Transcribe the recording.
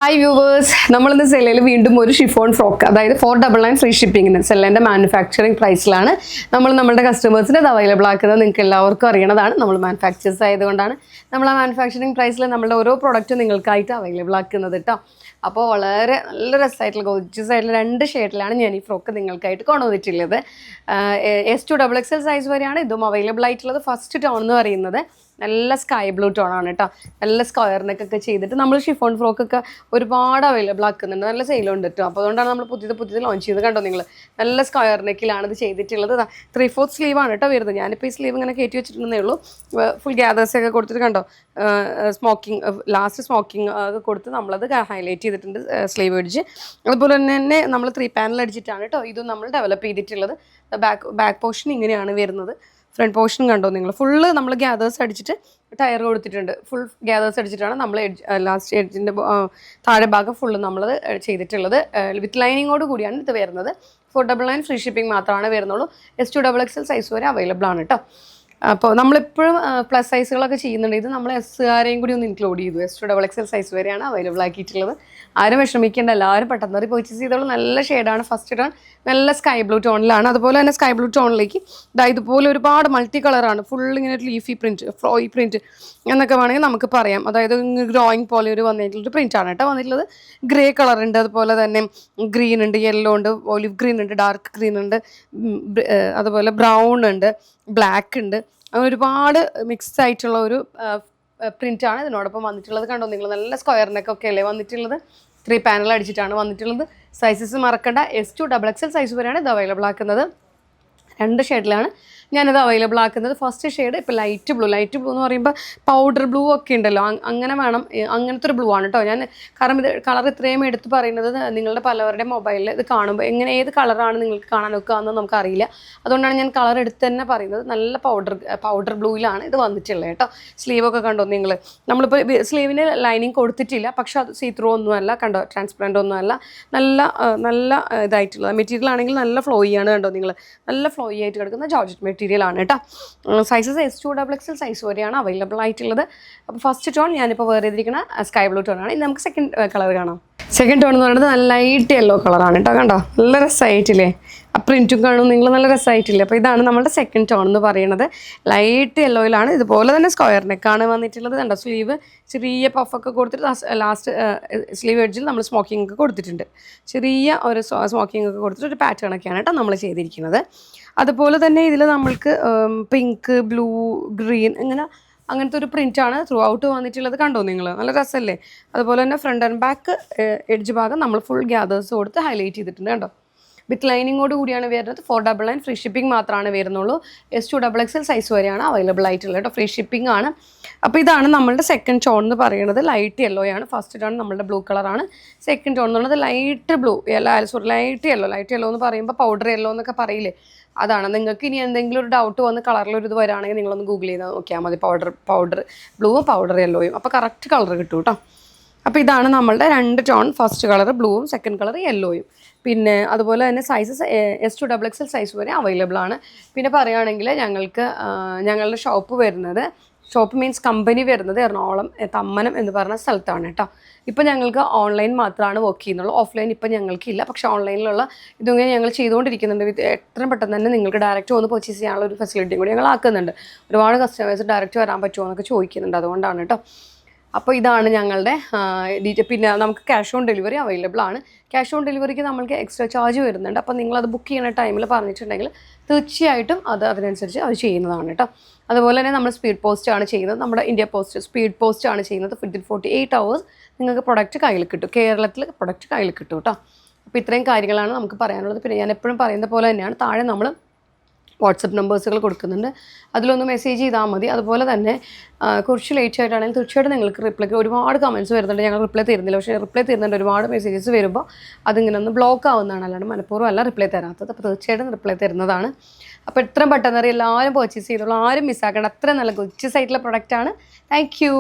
Hi viewers, നമ്മളിന്ന് സെല്ലയിൽ വീണ്ടും ഒരു ഷിഫോൺ ഫ്രോക്ക്, അതായത് 499 ഫ്രീ ഷിപ്പിങ്ങിന് സെല്ലിൻ്റെ മാനുഫാക്ചറിങ് പ്രൈസിലാണ് നമ്മുടെ കസ്റ്റമേഴ്സിന് ഇത് അവൈലബിൾ ആക്കുന്നത്. നിങ്ങൾക്ക് എല്ലാവർക്കും അറിയണതാണ്, നമ്മൾ മാനുഫാക്ചേഴ്സ് ആയതുകൊണ്ടാണ് നമ്മൾ ആ മാനുഫാക്ചറിങ് പ്രൈസിൽ നമ്മളുടെ ഓരോ പ്രോഡക്റ്റും നിങ്ങൾക്കായിട്ട് അവൈലബിൾ ആക്കുന്നത് കേട്ടോ. അപ്പോൾ വളരെ നല്ല രസമായിട്ടുള്ള ഗോർജിയസ് ആയിട്ടുള്ള 2 ഷെയ്ഡിലാണ് ഞാൻ ഈ ഫ്രോക്ക് നിങ്ങൾക്കായിട്ട് കൊണ്ടുവന്നിട്ടുള്ളത്. S2XXL സൈസ് വരെയാണ് ഇതും അവൈലബിൾ ആയിട്ടുള്ളത്. ഫസ്റ്റ് ടോൺ എന്ന് പറയുന്നത് നല്ല സ്കൈ ബ്ലൂ ടോൺ ആണ് കേട്ടോ. നല്ല സ്ക്വയർ നെക്കൊക്കെ ചെയ്തിട്ട് നമ്മൾ ഷിഫോൺ ഫ്രോക്കൊക്കെ ഒരുപാട് അവൈലബിൾ ആക്കുന്നുണ്ട്, നല്ല സെയിലുണ്ട് കേട്ടോ. അപ്പോൾ അതുകൊണ്ടാണ് നമ്മൾ പുതിയത് ലോഞ്ച് ചെയ്ത് കണ്ടോ നിങ്ങൾ. നല്ല സ്ക്വയർ നെക്കിലാണ് ഇത് ചെയ്തിട്ടുള്ളത്. 3/4 സ്ലീവാണ് കേട്ടോ വരുന്നത്. ഞാനിപ്പോൾ ഈ സ്ലീവ് ഇങ്ങനെ കയറ്റി വെച്ചിട്ടുണ്ടെന്നേ ഉള്ളൂ. ഫുൾ ഗ്യാദേഴ്സൊക്കെ കൊടുത്തിട്ട് കണ്ടോ, ലാസ്റ്റ് സ്മോക്കിംഗ് ഒക്കെ കൊടുത്ത് നമ്മളത് ഹൈലൈറ്റ് ചെയ്തിട്ടുണ്ട് സ്ലീവ് അടിച്ച്. അതുപോലെ തന്നെ നമ്മൾ 3 പാനൽ അടിച്ചിട്ടാണ് കേട്ടോ ഇതും നമ്മൾ ഡെവലപ്പ് ചെയ്തിട്ടുള്ളത്. ബാക്ക് പോർഷൻ ഇങ്ങനെയാണ് വരുന്നത്. ഫ്രണ്ട് പോർഷൻ കണ്ടോ നിങ്ങൾ, ഫുള്ള് നമ്മൾ ഗ്യാദേഴ്സ് അടിച്ചിട്ട് ടയർ കൊടുത്തിട്ടുണ്ട്. ഫുൾ ഗ്യാദേഴ്സ് അടിച്ചിട്ടാണ് നമ്മൾ ലാസ്റ്റ് എഡ്ജിൻ്റെ താഴെ ഭാഗം ഫുള്ള് നമ്മളത് ചെയ്തിട്ടുള്ളത്. വിത്ത് ലൈനിങ്ങോട് കൂടിയാണ് ഇത് വരുന്നത്. 499 ഫ്രീ ഷിപ്പിംഗ് മാത്രമാണ് വരുന്നുള്ളൂ. S2XXL സൈസ് വരെ അവൈലബിൾ ആണ് കേട്ടോ. അപ്പോൾ നമ്മളിപ്പോഴും പ്ലസ് സൈസുകളൊക്കെ ചെയ്യുന്നുണ്ട്. ഇത് നമ്മൾ എസ്സുകാരെയും കൂടി ഒന്ന് ഇൻക്ലൂഡ് ചെയ്തു. S2XXL സൈസ് വരെയാണ് അവൈലബിൾ ആക്കിയിട്ടുള്ളത്. ആരും വിഷമിക്കേണ്ട, എല്ലാവരും പെട്ടെന്ന് പർച്ചേസ് ചെയ്തോളൂ. നല്ല ഷെയ്ഡാണ്. ഫസ്റ്റ് ടോൺ നല്ല സ്കൈ ബ്ലൂ ടോണിലാണ്. അതുപോലെ തന്നെ സ്കൈ ബ്ലൂ ടോണിലേക്ക് ഇതുപോലെ ഒരുപാട് മൾട്ടി കളറാണ്. ഫുൾ ഇങ്ങനെ ഒരു ലീഫി പ്രിൻറ്റ്, ഫ്ലോയി പ്രിൻറ്റ് എന്നൊക്കെ വേണമെങ്കിൽ നമുക്ക് പറയാം. അതായത് ഗ്രോയിങ് പോലെ വന്നിട്ടുള്ളൊരു പ്രിൻ്റാണ് കേട്ടോ വന്നിട്ടുള്ളത്. ഗ്രേ കളർ ഉണ്ട്, അതുപോലെ തന്നെ ഗ്രീൻ ഉണ്ട്, യെല്ലോ ഉണ്ട്, ഒലിവ് ഗ്രീൻ ഉണ്ട്, ഡാർക്ക് ഗ്രീൻ ഉണ്ട്, അതുപോലെ ബ്രൗൺ ഉണ്ട്, ബ്ലാക്ക് ഉണ്ട്. അങ്ങനെ ഒരുപാട് മിക്സ്ഡ് ആയിട്ടുള്ള ഒരു പ്രിൻ്റാണ് ഇതിനോടൊപ്പം വന്നിട്ടുള്ളത്. കണ്ടോ നിങ്ങൾ, നല്ല സ്ക്വയറിനൊക്കെ അല്ലേ വന്നിട്ടുള്ളത്. 3 പാനൽ അടിച്ചിട്ടാണ് വന്നിട്ടുള്ളത്. സൈസസ് മറക്കണ്ട, S2XXL സൈസ് വരെയാണ് ഇത് അവൈലബിൾ ആക്കുന്നത്. 2 ഷെയ്ഡിലാണ് ഞാനത് അവൈലബിൾ ആക്കുന്നത്. ഫസ്റ്റ് ഷെയ്ഡ് ഇപ്പോൾ ലൈറ്റ് ബ്ലൂ എന്ന് പറയുമ്പോൾ പൗഡർ ബ്ലൂ ഒക്കെ ഉണ്ടല്ലോ, അങ്ങനെ വേണം, അങ്ങനത്തെ ഒരു ബ്ലൂ ആണ് കേട്ടോ. ഞാൻ കാരണം ഇത് കളർ ഇത്രയും എടുത്ത് പറയുന്നത് നിങ്ങളുടെ പലവരുടെ മൊബൈലിൽ ഇത് കാണുമ്പോൾ ഏത് കളറാണ് നിങ്ങൾക്ക് കാണാൻ വെക്കുകയെന്ന് നമുക്കറിയില്ല. അതുകൊണ്ടാണ് ഞാൻ കളർ എടുത്ത് തന്നെ പറയുന്നത്. നല്ല പൗഡർ ബ്ലൂയിലാണ് ഇത് വന്നിട്ടുള്ളത് കേട്ടോ. സ്ലീവൊക്കെ കണ്ടോ നിങ്ങൾ, നമ്മളിപ്പോൾ സ്ലീവിന് ലൈനിങ് കൊടുത്തിട്ടില്ല, പക്ഷെ അത് സീത്രൂ ഒന്നുമല്ല കണ്ടോ, ട്രാൻസ്പെറൻ്റ് ഒന്നുമല്ല. നല്ല ഇതായിട്ടുള്ള മെറ്റീരിയൽ ആണെങ്കിൽ നല്ല ഫ്ലോയി ആണ് കണ്ടോ നിങ്ങൾ, നല്ല ഫ്ലോയി ആയിട്ട് കിടക്കുന്ന ജോർജറ്റ് മെറ്റീരിയൽ ആണ് കേട്ടോ. സൈസസ് S2XXL സൈസ് വരെയാണ് അവൈലബിൾ ആയിട്ടുള്ളത്. അപ്പോൾ ഫസ്റ്റ് ടോൺ ഞാനിപ്പോൾ വേറെ ചെയ്തിരിക്കുന്ന സ്കൈ ബ്ലൂ ടോൺ ആണ്. ഇനി നമുക്ക് സെക്കൻഡ് കളർ കാണാം. സെക്കൻഡ് ടോൺ എന്ന് പറയുന്നത് നല്ല ലൈറ്റ് യെല്ലോ കളറാണ് കേട്ടോ. കണ്ടോ, നല്ല രസമായിട്ടില്ലേ, ആ പ്രിൻറ്റും കാണും നിങ്ങൾ, നല്ല രസമായിട്ടില്ലേ. അപ്പോൾ ഇതാണ് നമ്മുടെ സെക്കൻഡ് ടോൺ എന്ന് പറയുന്നത്. ലൈറ്റ് യെല്ലോയിലാണ്. ഇതുപോലെ തന്നെ സ്ക്വയർ നെക്കാണ് വന്നിട്ടുള്ളത്. കണ്ടോ, സ്ലീവ് ചെറിയ പഫൊക്കെ കൊടുത്തിട്ട് ലാസ്റ്റ് സ്ലീവ് എഡ്ജിൽ നമ്മൾ സ്മോക്കിംഗ് ഒക്കെ കൊടുത്തിട്ടുണ്ട്. ചെറിയ ഒരു സ്മോക്കിംഗ് ഒക്കെ കൊടുത്തിട്ട് ഒരു പാറ്റേൺ ഒക്കെയാണ് കേട്ടോ നമ്മൾ ചെയ്തിരിക്കുന്നത്. അതുപോലെ തന്നെ ഇതിൽ നമ്മൾക്ക് പിങ്ക്, ബ്ലൂ, ഗ്രീൻ അങ്ങനത്തെ ഒരു പ്രിൻ്റാണ് ത്രൂ ഔട്ട് വന്നിട്ടുള്ളത്. കണ്ടോ നിങ്ങൾ, നല്ല രസമല്ലേ. അതുപോലെ തന്നെ ഫ്രണ്ട് ആൻഡ് ബാക്ക് എഡ്ജ് ഭാഗം നമ്മൾ ഫുൾ ഗ്യാദേഴ്സ് കൊടുത്ത് ഹൈലൈറ്റ് ചെയ്തിട്ടുണ്ട് കേട്ടോ. വിത്ത് ലൈനിങ്ങോട് കൂടിയാണ് വരുന്നത്. 499 ഫ്രീ ഷിപ്പിംഗ് മാത്രമാണ് വരുന്നുള്ളൂ. S2XXL സൈസ് വരെയാണ് അവൈലബിൾ ആയിട്ടുള്ളത് കേട്ടോ. ഫ്രീ ഷിപ്പിംഗ് ആണ്. അപ്പോൾ ഇതാണ് നമ്മളുടെ സെക്കൻഡ് ടോൺ എന്ന് പറയുന്നത്. ലൈറ്റ് യെല്ലോ ആണ്. ഫസ്റ്റ് ടോൺ നമ്മളുടെ ബ്ലൂ കളറാണ്. സെക്കൻഡ് ടോൺ എന്നുള്ളത് ലൈറ്റ് ലൈറ്റ് യെല്ലോ എന്ന് പറയുമ്പോൾ പൗഡർ യെല്ലോ എന്നൊക്കെ പറയില്ലേ, അതാണ്. നിങ്ങൾക്ക് ഇനി എന്തെങ്കിലും ഒരു ഡൗട്ട് വന്ന് കളറിലൊരു ഇത് വരാണെങ്കിൽ നിങ്ങളൊന്ന് ഗൂഗിൾ ചെയ്ത് നോക്കിയാൽ മതി. പൗഡർ ബ്ലൂവും പൗഡർ യെല്ലോയും, അപ്പോൾ കറക്റ്റ് കളർ കിട്ടും കേട്ടോ. അപ്പോൾ ഇതാണ് നമ്മളുടെ 2 ടോൺ. ഫസ്റ്റ് കളർ ബ്ലൂവും സെക്കൻഡ് കളർ യെല്ലോയും. പിന്നെ അതുപോലെ തന്നെ സൈസസ് S2XXL സൈസ് വരെ അവൈലബിൾ ആണ്. പിന്നെ പറയുകയാണെങ്കിൽ ഞങ്ങളുടെ ഷോപ്പ് മീൻസ് കമ്പനി വരുന്നത് എറണാകുളം തമ്മനം എന്ന് പറഞ്ഞ സ്ഥലത്താണ് കേട്ടോ. ഇപ്പോൾ ഞങ്ങൾക്ക് ഓൺലൈൻ മാത്രമാണ് വർക്ക് ചെയ്യുന്നുള്ളൂ. ഓഫ്ലൈൻ ഇപ്പോൾ ഞങ്ങൾക്കില്ല, പക്ഷേ ഓൺലൈനിലുള്ള ഇതൊക്കെ ഞങ്ങൾ ചെയ്തുകൊണ്ടിരിക്കുന്നുണ്ട്. എത്രയും പെട്ടെന്ന് തന്നെ നിങ്ങൾക്ക് ഡയറക്റ്റ് വന്ന് പർച്ചേസ് ചെയ്യാനുള്ള ഒരു ഫെസിലിറ്റിയും കൂടി ഞങ്ങൾ ആക്കുന്നുണ്ട്. ഒരുപാട് കസ്റ്റമേഴ്സ് ഡയറക്റ്റ് വരാൻ പറ്റുമോ എന്നൊക്കെ ചോദിക്കുന്നുണ്ട്, അതുകൊണ്ടാണ് കേട്ടോ. അപ്പോൾ ഇതാണ് ഞങ്ങളുടെ ഡീറ്റെയിൽ. പിന്നെ നമുക്ക് ക്യാഷ് ഓൺ ഡെലിവറി അവൈലബിൾ ആണ്. ക്യാഷ് ഓൺ ഡെലിവറിക്ക് നമ്മൾക്ക് എക്സ്ട്രാ ചാർജ് വരുന്നുണ്ട്. അപ്പോൾ നിങ്ങളത് ബുക്ക് ചെയ്യുന്ന ടൈമിൽ പറഞ്ഞിട്ടുണ്ടെങ്കിൽ തീർച്ചയായിട്ടും അതിനനുസരിച്ച് അത് ചെയ്യുന്നതാണ് കേട്ടോ. അതുപോലെ തന്നെ നമ്മൾ സ്പീഡ് പോസ്റ്റ് ആണ് ചെയ്യുന്നത്. നമ്മുടെ ഇന്ത്യ പോസ്റ്റ് സ്പീഡ് പോസ്റ്റ് ആണ് ചെയ്യുന്നത്. വിത്തിൻ 48 hours നിങ്ങൾക്ക് പ്രൊഡക്റ്റ് കയ്യിൽ കിട്ടും. കേരളത്തിൽ പ്രൊഡക്റ്റ് കയ്യിൽ കിട്ടും കേട്ടോ. അപ്പോൾ ഇത്രയും കാര്യങ്ങളാണ് നമുക്ക് പറയാനുള്ളത്. പിന്നെ ഞാൻ എപ്പോഴും പറയുന്ന പോലെ തന്നെയാണ്, താഴെ നമ്മൾ വാട്സപ്പ് നമ്പേഴ്സുകൾ കൊടുക്കുന്നുണ്ട്. അതിലൊന്ന് മെസ്സേജ് ചെയ്താൽ മതി. അതുപോലെ തന്നെ കുറച്ച് ലേറ്റ് ആയിട്ടാണെങ്കിൽ തീർച്ചയായിട്ടും നിങ്ങൾക്ക് റിപ്ലൈക്ക് ഒരുപാട് കമൻറ്റ്സ് വരുന്നുണ്ട്. ഞങ്ങൾ റിപ്ലൈ തരുന്നില്ല, പക്ഷേ റിപ്ലൈ തരുന്നുണ്ട്. ഒരുപാട് മെസ്സേജസ് വരുമ്പോൾ അതിങ്ങനെ ഒന്ന് ബ്ലോക്ക് ആവുന്നതാണ്, അല്ലാണ്ട് മനഃപൂർവ്വം അല്ല റിപ്ലൈ തരാത്തത്. അപ്പോൾ തീർച്ചയായിട്ടും റിപ്ലൈ തരുന്നതാണ്. അപ്പോൾ എത്രയും പെട്ടെന്ന് എല്ലാവരും പർച്ചേസ് ചെയ്തോളൂ, ആരും മിസ്സാക്കേണ്ട. അത്ര നല്ല ഗുഡ്ജസ് ആയിട്ടുള്ള പ്രൊഡക്റ്റാണ്. Thank you.